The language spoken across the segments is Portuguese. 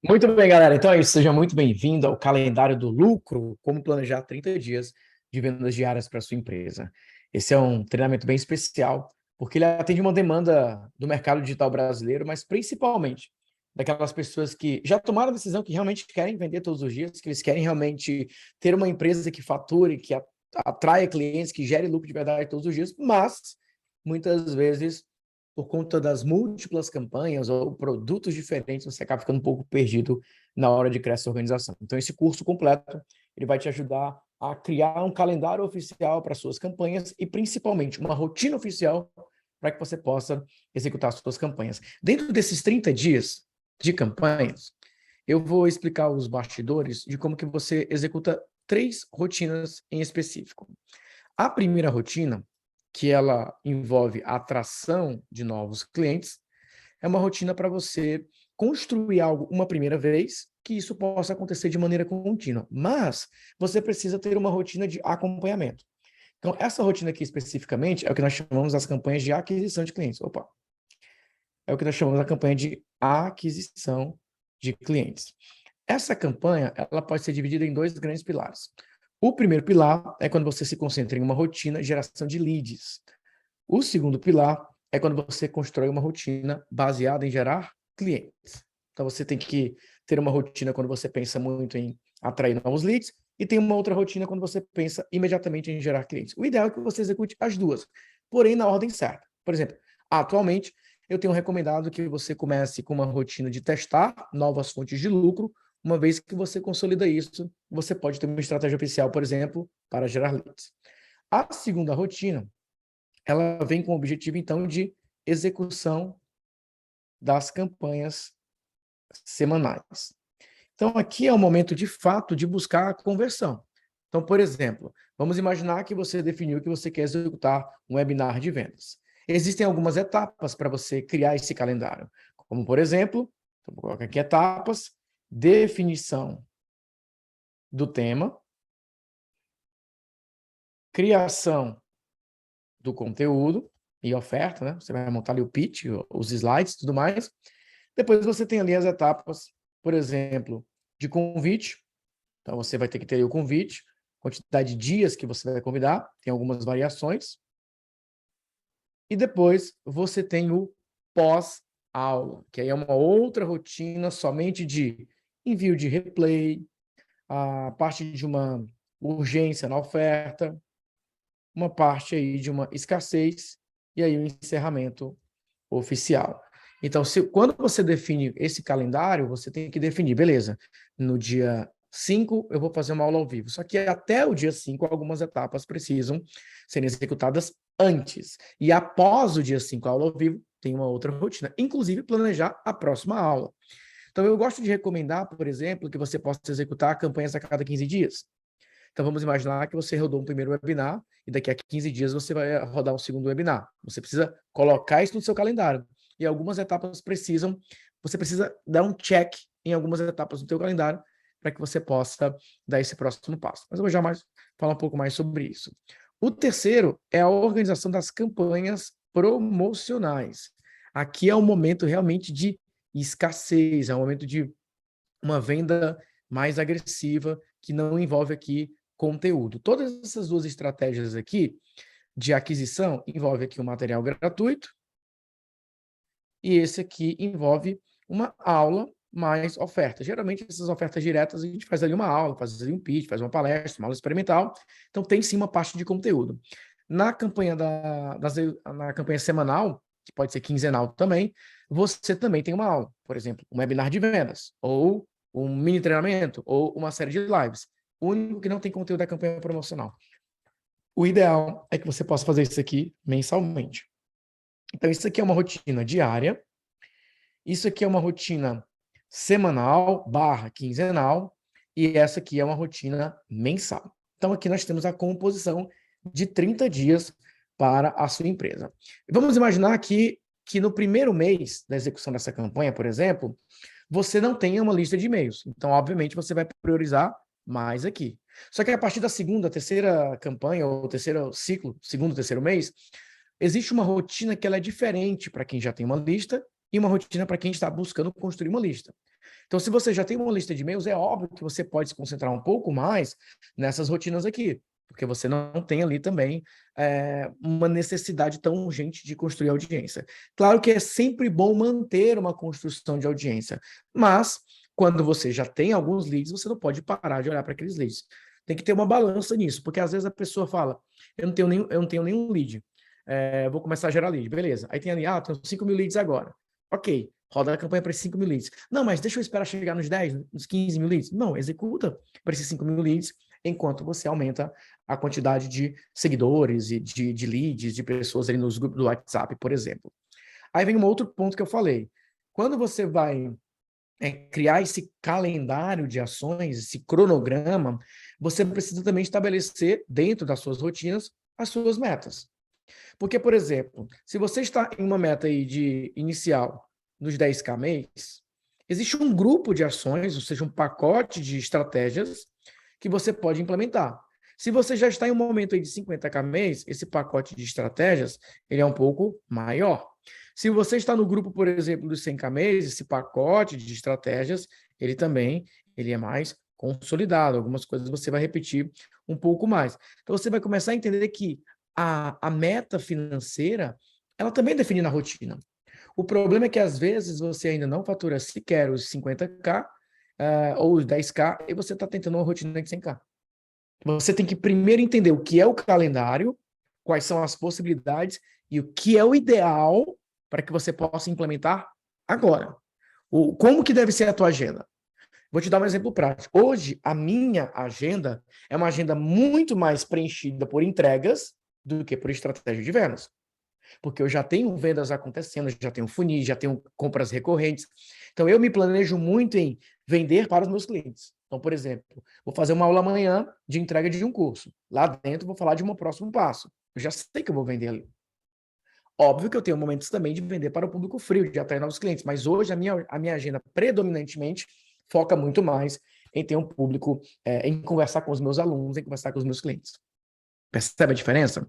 Muito bem, galera. Então é isso. Seja muito bem-vindo ao calendário do lucro, como planejar 30 dias de vendas diárias para a sua empresa. Esse é um treinamento bem especial, porque ele atende uma demanda do mercado digital brasileiro, mas principalmente daquelas pessoas que já tomaram a decisão que realmente querem vender todos os dias, que eles querem realmente ter uma empresa que fature, que atraia clientes, que gere lucro de verdade todos os dias, mas muitas vezes por conta das múltiplas campanhas ou produtos diferentes, você acaba ficando um pouco perdido na hora de criar essa organização. Então, esse curso completo, ele vai te ajudar a criar um calendário oficial para suas campanhas e, principalmente, uma rotina oficial para que você possa executar suas campanhas. Dentro desses 30 dias de campanhas, eu vou explicar os bastidores de como que você executa 3 rotinas em específico. A primeira rotina, que ela envolve a atração de novos clientes, é uma rotina para você construir algo uma primeira vez, que isso possa acontecer de maneira contínua. Mas você precisa ter uma rotina de acompanhamento. Então, essa rotina aqui especificamente é o que nós chamamos das campanhas de aquisição de clientes. Opa! É o que nós chamamos da campanha de aquisição de clientes. Essa campanha, ela pode ser dividida em 2 grandes pilares. O primeiro pilar é quando você se concentra em uma rotina de geração de leads. O segundo pilar é quando você constrói uma rotina baseada em gerar clientes. Então, você tem que ter uma rotina quando você pensa muito em atrair novos leads e tem uma outra rotina quando você pensa imediatamente em gerar clientes. O ideal é que você execute as duas, porém na ordem certa. Por exemplo, atualmente, eu tenho recomendado que você comece com uma rotina de testar novas fontes de lucro. Uma vez que você consolida isso, você pode ter uma estratégia oficial, por exemplo, para gerar leads. A segunda rotina, ela vem com o objetivo, então, de execução das campanhas semanais. Então, aqui é o momento, de fato, de buscar a conversão. Então, por exemplo, vamos imaginar que você definiu que você quer executar um webinar de vendas. Existem algumas etapas para você criar esse calendário, como, por exemplo, vou colocar aqui etapas, definição do tema, criação do conteúdo e oferta, né? Você vai montar ali o pitch, os slides, tudo mais. Depois você tem ali as etapas, por exemplo, de convite. Então você vai ter que ter aí o convite, quantidade de dias que você vai convidar, tem algumas variações. E depois você tem o pós-aula, que aí é uma outra rotina somente de envio de replay, a parte de uma urgência na oferta, uma parte aí de uma escassez e aí o encerramento oficial. Então, quando você define esse calendário, você tem que definir, beleza, no dia 5 eu vou fazer uma aula ao vivo. Só que até o dia 5, algumas etapas precisam serem executadas antes. E após o dia 5, a aula ao vivo, tem uma outra rotina, inclusive planejar a próxima aula. Então, eu gosto de recomendar, por exemplo, que você possa executar campanhas a cada 15 dias. Então, vamos imaginar que você rodou um primeiro webinar e daqui a 15 dias você vai rodar um segundo webinar. Você precisa colocar isso no seu calendário. E algumas etapas você precisa dar um check em algumas etapas do seu calendário para que você possa dar esse próximo passo. Mas eu vou já falar um pouco mais sobre isso. O terceiro é a organização das campanhas promocionais. Aqui é um momento realmente de escassez, é um momento de uma venda mais agressiva, que não envolve aqui conteúdo. Todas essas 2 estratégias aqui de aquisição envolve aqui um material gratuito e esse aqui envolve uma aula mais oferta. Geralmente, essas ofertas diretas, a gente faz ali uma aula, faz ali um pitch, faz uma palestra, uma aula experimental. Então, tem sim uma parte de conteúdo. Na campanha, na campanha semanal, que pode ser quinzenal também, você também tem uma aula. Por exemplo, um webinar de vendas, ou um mini treinamento, ou uma série de lives. O único que não tem conteúdo é a campanha promocional. O ideal é que você possa fazer isso aqui mensalmente. Então, isso aqui é uma rotina diária, isso aqui é uma rotina semanal / quinzenal, e essa aqui é uma rotina mensal. Então, aqui nós temos a composição de 30 dias para a sua empresa. Vamos imaginar que no primeiro mês da execução dessa campanha, por exemplo, você não tenha uma lista de e-mails. Então, obviamente, você vai priorizar mais aqui. Só que a partir da segunda, terceira campanha, ou terceiro ciclo, segundo, terceiro mês, existe uma rotina que ela é diferente para quem já tem uma lista e uma rotina para quem está buscando construir uma lista. Então, se você já tem uma lista de e-mails, é óbvio que você pode se concentrar um pouco mais nessas rotinas aqui, porque você não tem ali também uma necessidade tão urgente de construir audiência. Claro que é sempre bom manter uma construção de audiência, mas quando você já tem alguns leads, você não pode parar de olhar para aqueles leads. Tem que ter uma balança nisso, porque às vezes a pessoa fala, eu não tenho nenhum lead, vou começar a gerar lead, beleza. Aí tem ali, tenho 5 mil leads agora. Ok, roda a campanha para esses 5 mil leads. Não, mas deixa eu esperar chegar nos 10, nos 15 mil leads. Não, executa para esses 5 mil leads, enquanto você aumenta a quantidade de seguidores e de leads, de pessoas ali nos grupos do WhatsApp, por exemplo. Aí vem um outro ponto que eu falei. Quando você vai criar esse calendário de ações, esse cronograma, você precisa também estabelecer, dentro das suas rotinas, as suas metas. Porque, por exemplo, se você está em uma meta aí de inicial nos 10K mês, existe um grupo de ações, ou seja, um pacote de estratégias que você pode implementar. Se você já está em um momento aí de 50K mês, esse pacote de estratégias ele é um pouco maior. Se você está no grupo, por exemplo, dos 100K mês, esse pacote de estratégias, ele é mais consolidado. Algumas coisas você vai repetir um pouco mais. Então, você vai começar a entender que a meta financeira, ela também é definida na rotina. O problema é que, às vezes, você ainda não fatura sequer os 50K ou os 10K e você está tentando uma rotina de 100K. Você tem que primeiro entender o que é o calendário, quais são as possibilidades e o que é o ideal para que você possa implementar agora. Como que deve ser a tua agenda? Vou te dar um exemplo prático. Hoje, a minha agenda é uma agenda muito mais preenchida por entregas do que por estratégia de vendas. Porque eu já tenho vendas acontecendo, já tenho funis, já tenho compras recorrentes. Então, eu me planejo muito em vender para os meus clientes. Então, por exemplo, vou fazer uma aula amanhã de entrega de um curso. Lá dentro, vou falar de um próximo passo. Eu já sei que eu vou vender ali. Óbvio que eu tenho momentos também de vender para o público frio, de atrair novos clientes, mas hoje a minha agenda predominantemente foca muito mais em ter um público, em conversar com os meus alunos, em conversar com os meus clientes. Percebe a diferença?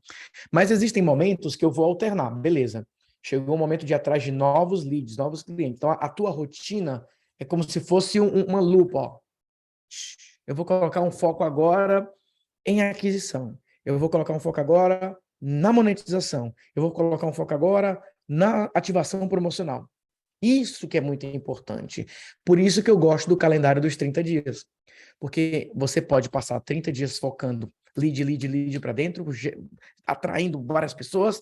Mas existem momentos que eu vou alternar, beleza. Chegou o momento de ir atrás de novos leads, novos clientes. Então, a tua rotina é como se fosse uma lupa, ó. Eu vou colocar um foco agora em aquisição. Eu vou colocar um foco agora na monetização. Eu vou colocar um foco agora na ativação promocional. Isso que é muito importante. Por isso que eu gosto do calendário dos 30 dias. Porque você pode passar 30 dias focando lead para dentro, atraindo várias pessoas,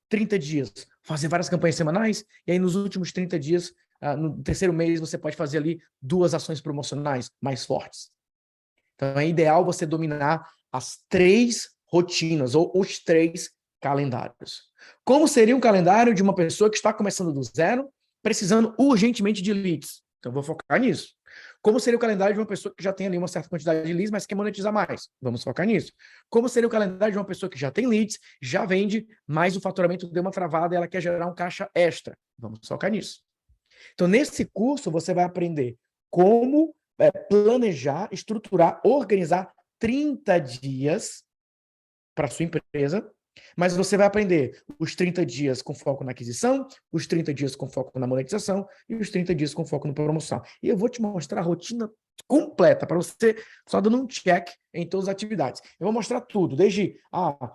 30 dias fazer várias campanhas semanais, e aí nos últimos 30 dias, no terceiro mês, você pode fazer ali 2 ações promocionais mais fortes. Então, é ideal você dominar as 3 rotinas, ou os 3 calendários. Como seria um calendário de uma pessoa que está começando do zero, precisando urgentemente de leads? Então, eu vou focar nisso. Como seria o calendário de uma pessoa que já tem ali uma certa quantidade de leads, mas quer monetizar mais? Vamos focar nisso. Como seria o calendário de uma pessoa que já tem leads, já vende, mas o faturamento deu uma travada e ela quer gerar um caixa extra? Vamos focar nisso. Então, nesse curso, você vai aprender como planejar, estruturar, organizar 30 dias para sua empresa, mas você vai aprender os 30 dias com foco na aquisição, os 30 dias com foco na monetização e os 30 dias com foco na promoção. E eu vou te mostrar a rotina completa para você só dando um check em todas as atividades. Eu vou mostrar tudo, desde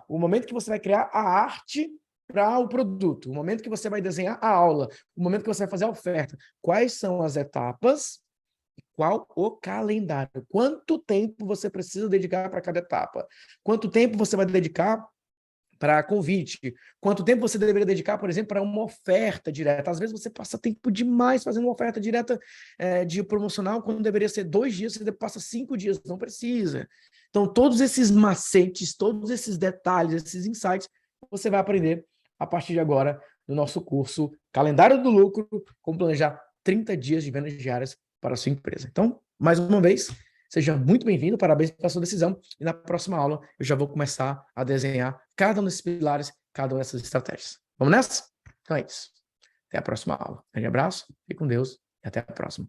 o momento que você vai criar a arte para o produto, o momento que você vai desenhar a aula, o momento que você vai fazer a oferta. Quais são as etapas? Qual o calendário? Quanto tempo você precisa dedicar para cada etapa? Quanto tempo você vai dedicar para convite? Quanto tempo você deveria dedicar, por exemplo, para uma oferta direta? Às vezes você passa tempo demais fazendo uma oferta direta de promocional, quando deveria ser 2 dias, você passa 5 dias, não precisa. Então, todos esses macetes, todos esses detalhes, esses insights, você vai aprender a partir de agora no nosso curso Calendário do Lucro, como planejar 30 dias de vendas diárias para a sua empresa. Então, mais uma vez, seja muito bem-vindo, parabéns pela sua decisão. E na próxima aula eu já vou começar a desenhar cada um desses pilares, cada uma dessas estratégias. Vamos nessa? Então é isso. Até a próxima aula. Um grande abraço, fique com Deus e até a próxima.